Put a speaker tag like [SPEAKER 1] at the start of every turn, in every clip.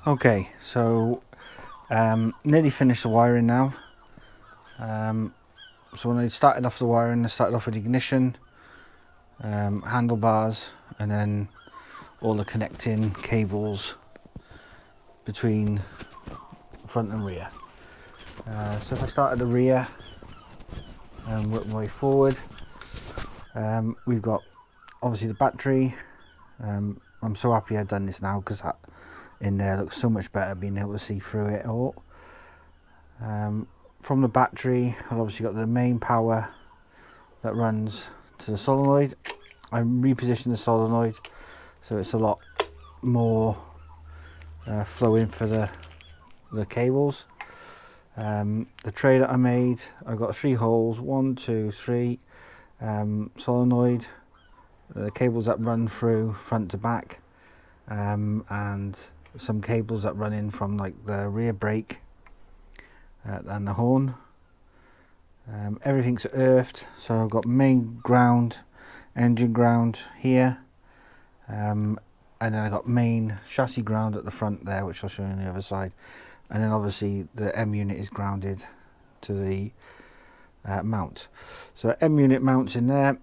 [SPEAKER 1] Okay, so nearly finished the wiring now. So when I started off the wiring, I started off with ignition, handlebars, and then all the connecting cables between front and rear. So if I start at the rear and work my way forward, we've got obviously the battery. I'm so happy I've done this now because that in there looks so much better, being able to see through it all. From the battery, I've obviously got the main power that runs to the solenoid. I repositioned the solenoid so it's a lot more flowing for the cables. The tray that I made, I've got 3 holes, 1, 2, 3, solenoid, the cables that run through front to back, and some cables that run in from like the rear brake and the horn. Everything's earthed, so I've got main ground, engine ground here, and then I got main chassis ground at the front there, which I'll show you on the other side, and then obviously the M unit is grounded to the mount. So M unit mounts in there.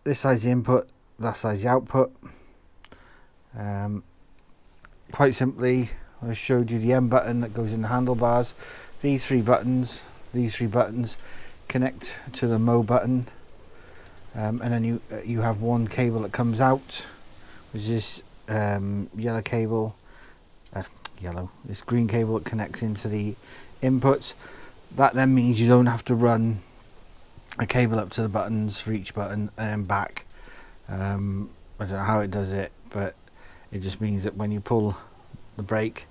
[SPEAKER 1] This side's the input, that side's the output. Quite simply, I showed you the M button that goes in the handlebars. These three buttons connect to the Mo button, and then you have one cable that comes out, which is yellow cable, this green cable that connects into the inputs. That then means you don't have to run a cable up to the buttons for each button and then back. I don't know how it does it, but it just means that when you pull the brake,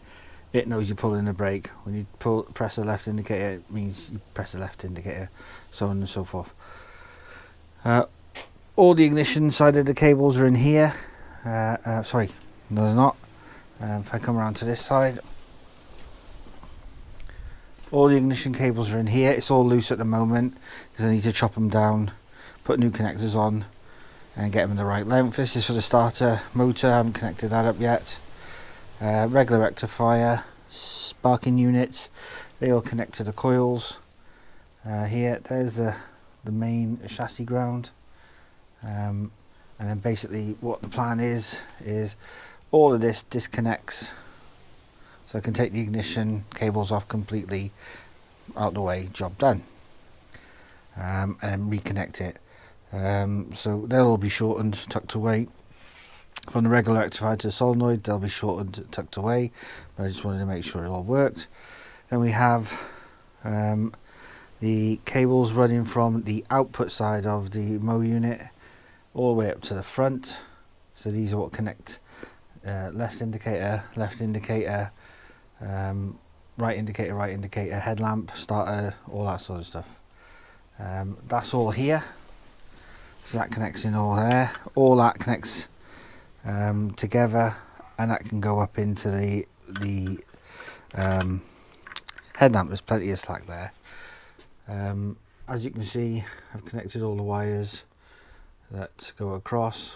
[SPEAKER 1] it knows you're pulling the brake. When you press the left indicator, it means you press the left indicator, so on and so forth. All the ignition side of the cables are in here. Sorry, no they're not. If I come around to this side, all the ignition cables are in here. It's all loose at the moment because I need to chop them down, put new connectors on and get them in the right length. This is for the starter motor, I haven't connected that up yet. Regular rectifier, sparking units, they all connect to the coils. Here, there's the main chassis ground. And then basically what the plan is all of this disconnects, so I can take the ignition cables off completely, out the way, job done. And then reconnect it. So they'll all be shortened, tucked away. From the regular rectifier to the solenoid, they'll be shortened, tucked away, but I just wanted to make sure it all worked. Then we have the cables running from the output side of the Mo unit all the way up to the front. So these are what connect left indicator, right indicator, headlamp, starter, all that sort of stuff. That's all here. So that connects in all there. All that connects together, and that can go up into the headlamp. There's plenty of slack there. As you can see, I've connected all the wires that go across.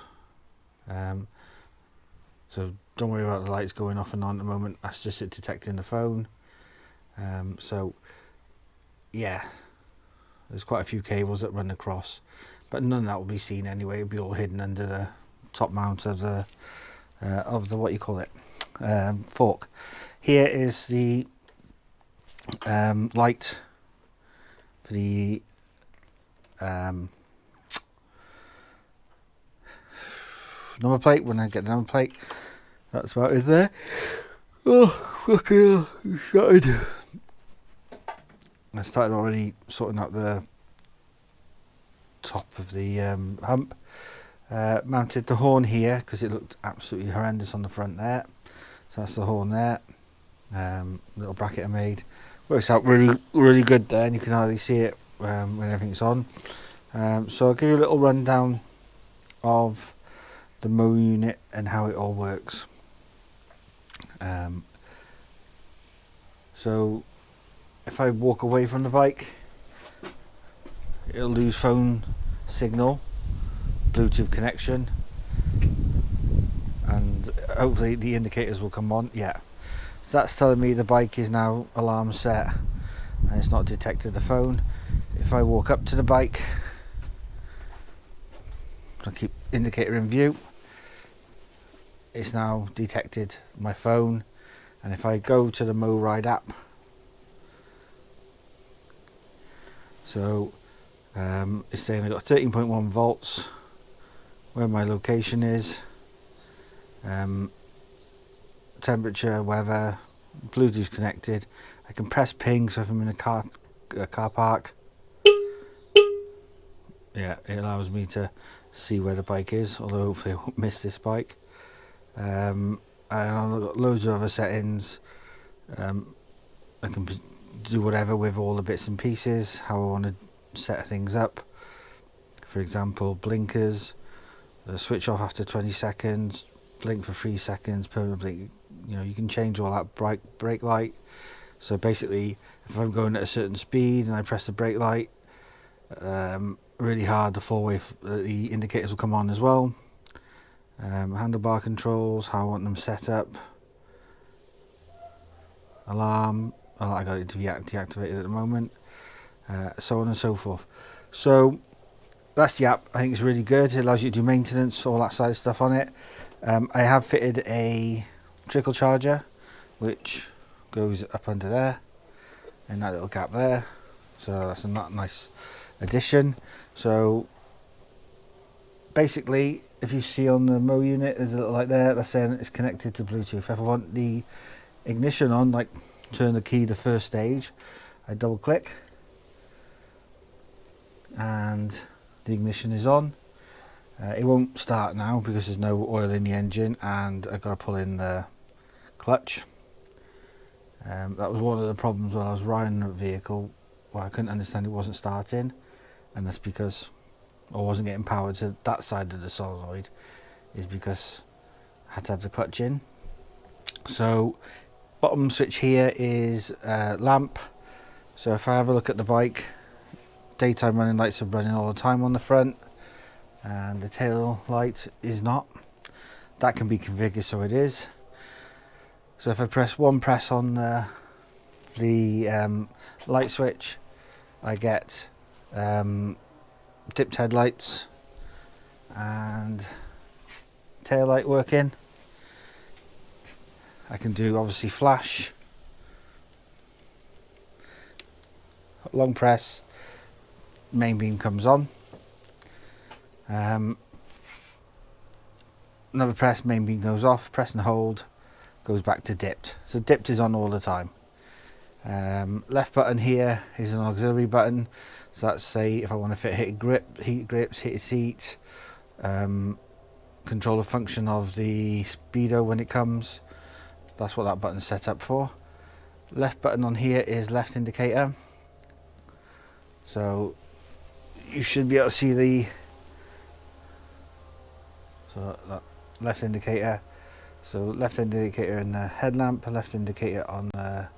[SPEAKER 1] So don't worry about the lights going off and on at the moment. That's just it detecting the phone. So yeah, there's quite a few cables that run across, but none of that will be seen anyway. It'll be all hidden under the top mount of the what you call it, fork. Here is the light for the number plate. When I get the number plate, that's about it there. Oh, okay, started. I started already sorting out the top of the hump. Mounted the horn here because it looked absolutely horrendous on the front there. So that's the horn there. Little bracket I made. Works out really good there, and you can hardly see it when everything's on. So I'll give you a little rundown of the Mo unit and how it all works. So if I walk away from the bike, it'll lose phone signal, Bluetooth connection, and hopefully the indicators will come on. Yeah, So that's telling me the bike is now alarm set and it's not detected the phone. If I walk up to the bike, I'll keep indicator in view, it's now detected my phone. And if I go to the Mo Ride app, so it's saying I got 13.1 volts, where my location is, temperature, weather, Bluetooth connected. I can press ping, so if I'm in a car park, yeah, it allows me to see where the bike is, although hopefully I won't miss this bike. And I've got loads of other settings. I can do whatever with all the bits and pieces, how I want to set things up. For example, blinkers, switch off after 20 seconds, blink for 3 seconds, permanent blink. You know, you can change all that. Brake light. So basically, if I'm going at a certain speed and I press the brake light really hard, the indicators will come on as well. Handlebar controls, how I want them set up. Alarm, I got it to be deactivated at the moment. So on and so forth. So that's the app. I think it's really good. It allows you to do maintenance, all that side of stuff on it. I have fitted a trickle charger, which goes up under there, in that little gap there. So that's a nice addition. So basically, if you see on the Mo unit, there's a little light there that's saying it's connected to Bluetooth. If I want the ignition on, like turn the key to first stage, I double click and the ignition is on. It won't start now because there's no oil in the engine and I've got to pull in the clutch. That was one of the problems when I was riding the vehicle, where I couldn't understand it wasn't starting, and that's because I wasn't getting power to that side of the solenoid, is because I had to have the clutch in. So bottom switch here is lamp. So if I have a look at the bike, daytime running lights are running all the time on the front, and the tail light is not. That can be configured so it is. So if I press one press on the light switch, I get dipped headlights and tail light working. I can do obviously flash, long press, main beam comes on. Another press, main beam goes off, press and hold, goes back to dipped. So dipped is on all the time. Left button here is an auxiliary button. So that's, say, if I want to fit heated grips, heated seat, control the function of the speedo when it comes. That's what that button's set up for. Left button on here is left indicator. So you should be able to see the left indicator. So left indicator in the headlamp, left indicator on the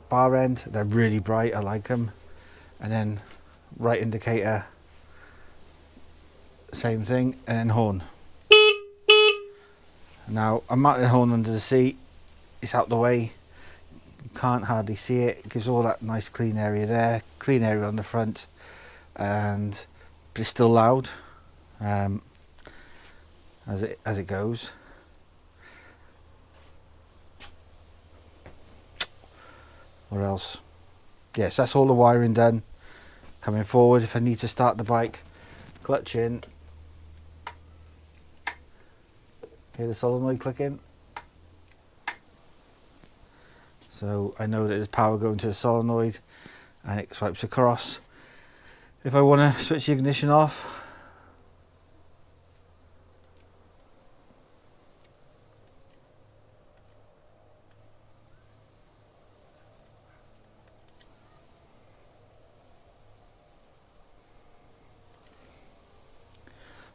[SPEAKER 1] bar end. They're really bright, I like them. And then right indicator, same thing, and then horn. Now I'm mounting the horn under the seat, it's out the way, you can't hardly see it. It gives all that nice clean area there, clean area on the front, but it's still loud as it goes. What else? Yes, that's all the wiring done. Coming forward, if I need to start the bike, clutch in, hear the solenoid clicking, so I know that there's power going to the solenoid and it swipes across. If I want to switch the ignition off,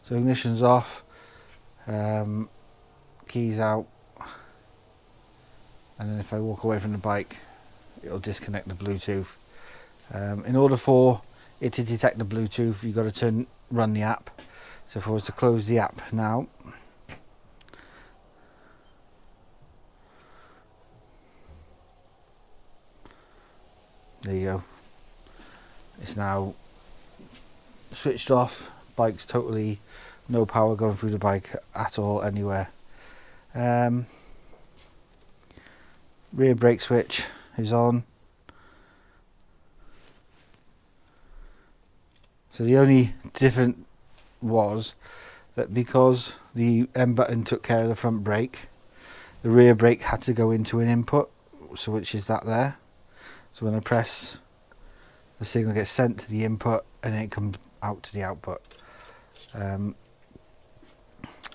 [SPEAKER 1] so ignition's off, keys out, and then if I walk away from the bike, it'll disconnect the Bluetooth. In order for it to detect the Bluetooth, you've got to run the app. So if I was to close the app now, There you go. It's now switched off. Bike's totally no power going through the bike at all anywhere. Rear brake switch is on. So the only difference was that because the M button took care of the front brake, the rear brake had to go into an input, so which is that there. So when I press, the signal gets sent to the input and then it comes out to the output.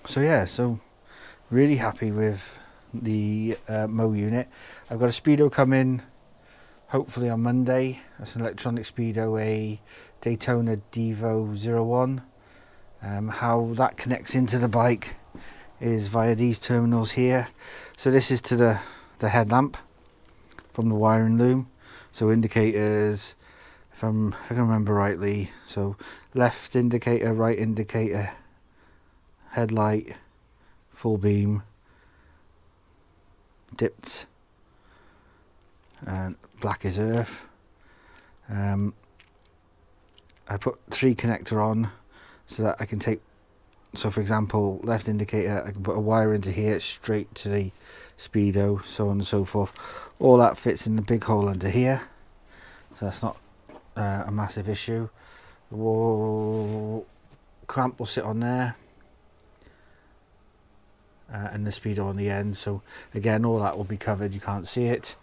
[SPEAKER 1] So yeah, so really happy with the Mo unit. I've got a speedo coming hopefully on Monday. That's an electronic speedo, a Daytona Devo 01. How that connects into the bike is via these terminals here. So this is to the headlamp from the wiring loom. So indicators, if I can remember rightly, so left indicator, right indicator, headlight, full beam, dipped, and black as earth. I put 3 connector on so that I can take, so for example, left indicator, I can put a wire into here straight to the speedo, so on and so forth. All that fits in the big hole under here, so that's not a massive issue. The wall clamp will sit on there, and the speedo on the end, so again all that will be covered, you can't see it.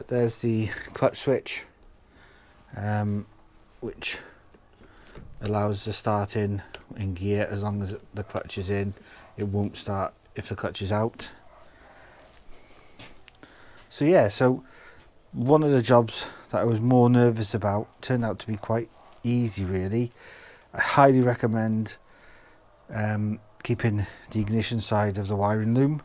[SPEAKER 1] There's the clutch switch, which allows the start in gear. As long as the clutch is in, it won't start if the clutch is out. So yeah, so one of the jobs that I was more nervous about turned out to be quite easy really. I highly recommend keeping the ignition side of the wiring loom,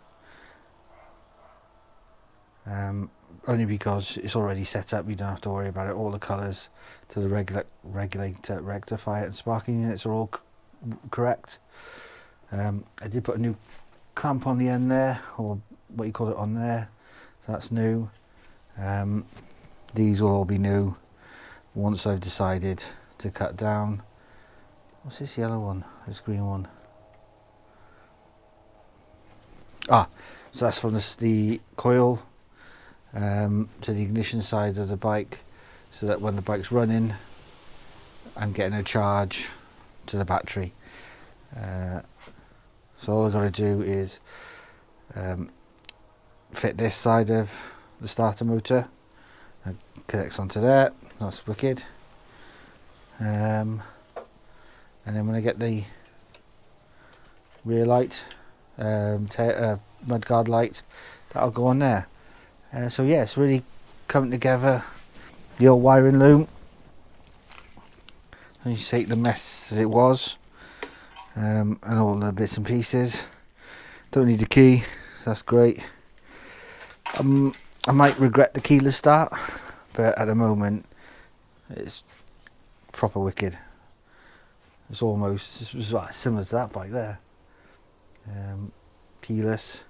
[SPEAKER 1] only because it's already set up, you don't have to worry about it. All the colours to the regulator, rectifier and sparking units are all correct. I did put a new clamp on the end there, or what you call it on there, so that's new. These will all be new once I've decided to cut down. What's this yellow one, this green one? So that's from the coil to the ignition side of the bike, so that when the bike's running I'm getting a charge to the battery. So all I've got to do is fit this side of the starter motor, it connects onto there, that's wicked. And then when I get the rear light, mudguard light, that'll go on there. So yeah, it's really coming together, the old wiring loom. And you take the mess that it was, and all the bits and pieces. Don't need the key, so that's great. I might regret the keyless start, but at the moment it's proper wicked. It's almost similar to that bike there. Keyless.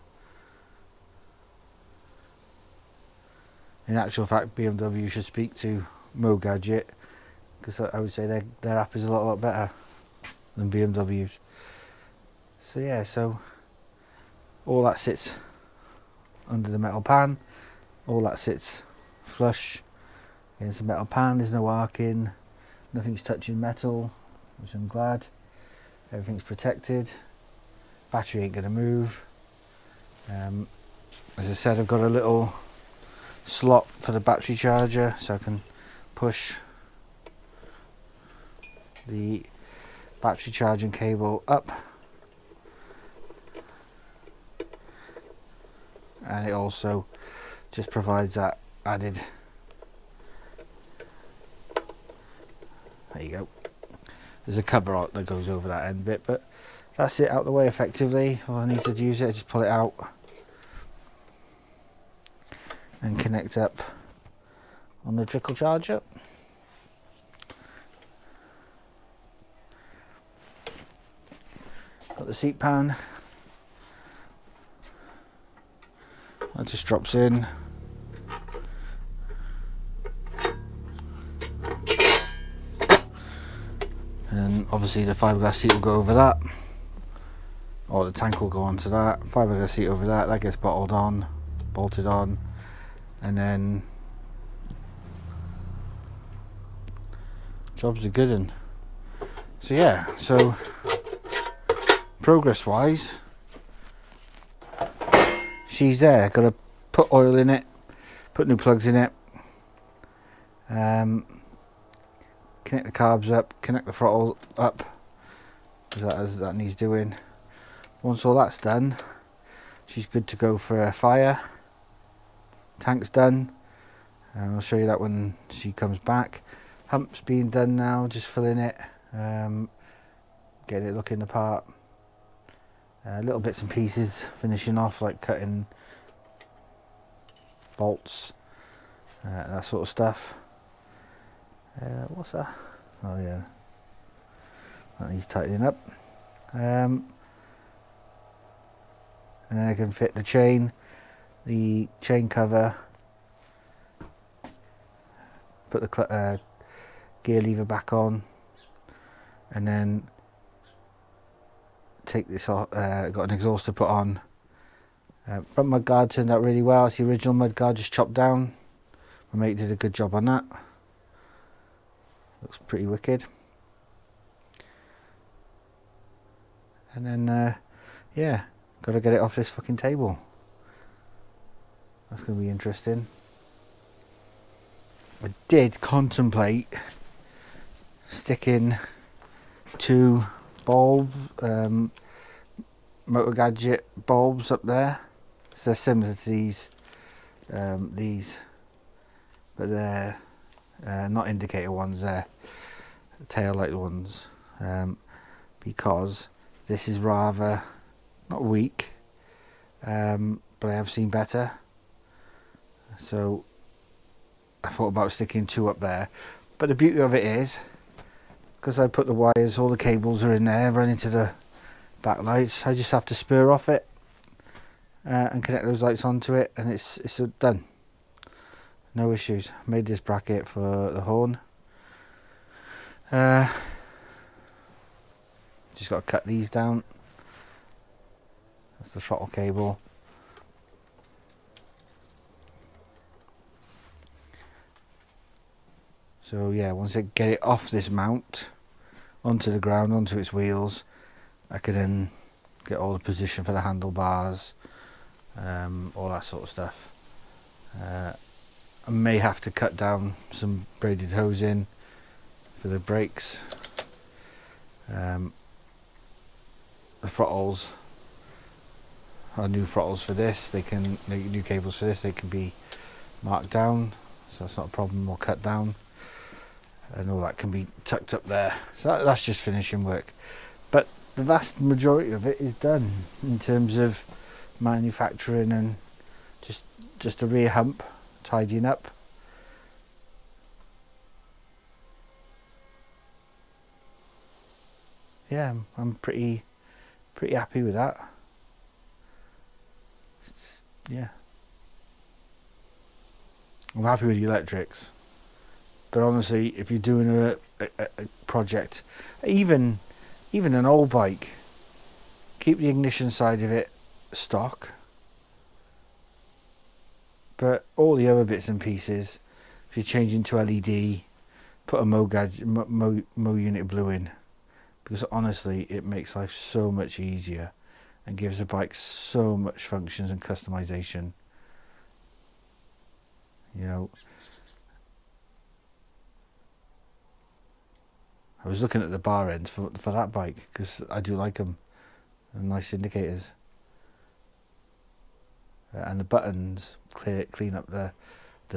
[SPEAKER 1] In actual fact, BMW should speak to Moto Gadget, because I would say their app is a lot better than BMW's. So yeah, so all that sits under the metal pan, all that sits flush against the metal pan. There's no arcing, nothing's touching metal, which I'm glad. Everything's protected, battery ain't going to move. As I said, I've got a little slot for the battery charger, so I can push the battery charging cable up, and it also just provides that added, there you go, there's a cover on that goes over that end bit, but that's it out the way effectively. All I need to use it, I just pull it out and connect up on the trickle charger. Got the seat pan, that just drops in. Obviously the fiberglass seat will go over that, or the tank will go onto that. Fiberglass seat over that gets bolted on, and then jobs are good. And so yeah, so progress wise, she's there. Got to put oil in it, put new plugs in it, connect the carbs up, connect the throttle up, as that needs doing. Once all that's done, she's good to go for a fire. Tank's done, and I'll show you that when she comes back. Hump's being done now, just filling it, getting it looking the part. Little bits and pieces finishing off, like cutting bolts, that sort of stuff. What's that? Oh yeah, that needs tightening up. And then I can fit the chain cover, put the gear lever back on, and then take this off. Got an exhaust to put on. Front mud guard turned out really well. It's the original mud guard, just chopped down. My mate did a good job on that. Looks pretty wicked. And then yeah, got to get it off this fucking table. That's going to be interesting. I did contemplate sticking 2 bulbs, Moto Gadget bulbs up there. So they're similar to these, but they're not indicator ones, they're tail light ones, because this is rather, not weak, but I have seen better. So I thought about sticking 2 up there, but the beauty of it is, because I put the wires, all the cables are in there running to the backlights, I just have to spur off it and connect those lights onto it, and it's done. No issues. Made this bracket for the horn. Just got to cut these down. That's the throttle cable. So yeah, once I get it off this mount onto the ground, onto its wheels, I can then get all the position for the handlebars, all that sort of stuff. I may have to cut down some braided hosing for the brakes. The throttles are new throttles for this. They can make new cables for this. They can be marked down, so that's not a problem, or cut down, and all that can be tucked up there. So that's just finishing work. But the vast majority of it is done in terms of manufacturing and just a rear hump, tidying up. Yeah, I'm pretty happy with that. Yeah, I'm happy with the electrics, but honestly, if you're doing a project, even an old bike, keep the ignition side of it stock, but all the other bits and pieces, if you're changing to LED, put a Mo unit blue in, because honestly it makes life so much easier and gives the bike so much functions and customization. You know, I was looking at the bar ends for that bike because I do like them, and nice indicators, and the buttons clean up the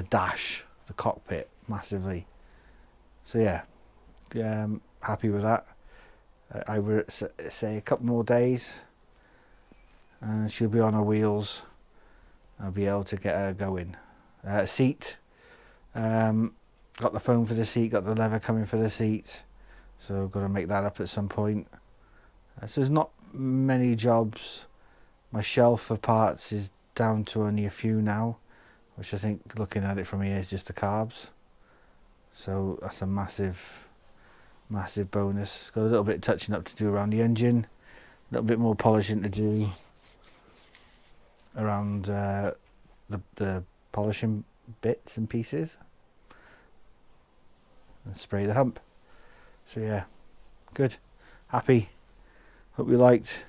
[SPEAKER 1] dash, the cockpit massively. So yeah, happy with that. I would say a couple more days and she'll be on her wheels. I'll be able to get her going. Seat, got the foam for the seat, got the leather coming for the seat, so I've got to make that up at some point. So there's not many jobs. My shelf of parts is down to only a few now, which I think, looking at it from here, is just the carbs. So that's a massive Massive bonus. It's got a little bit of touching up to do around the engine, a little bit more polishing to do around the polishing bits and pieces, and spray the hump. So yeah, good, happy. Hope you liked.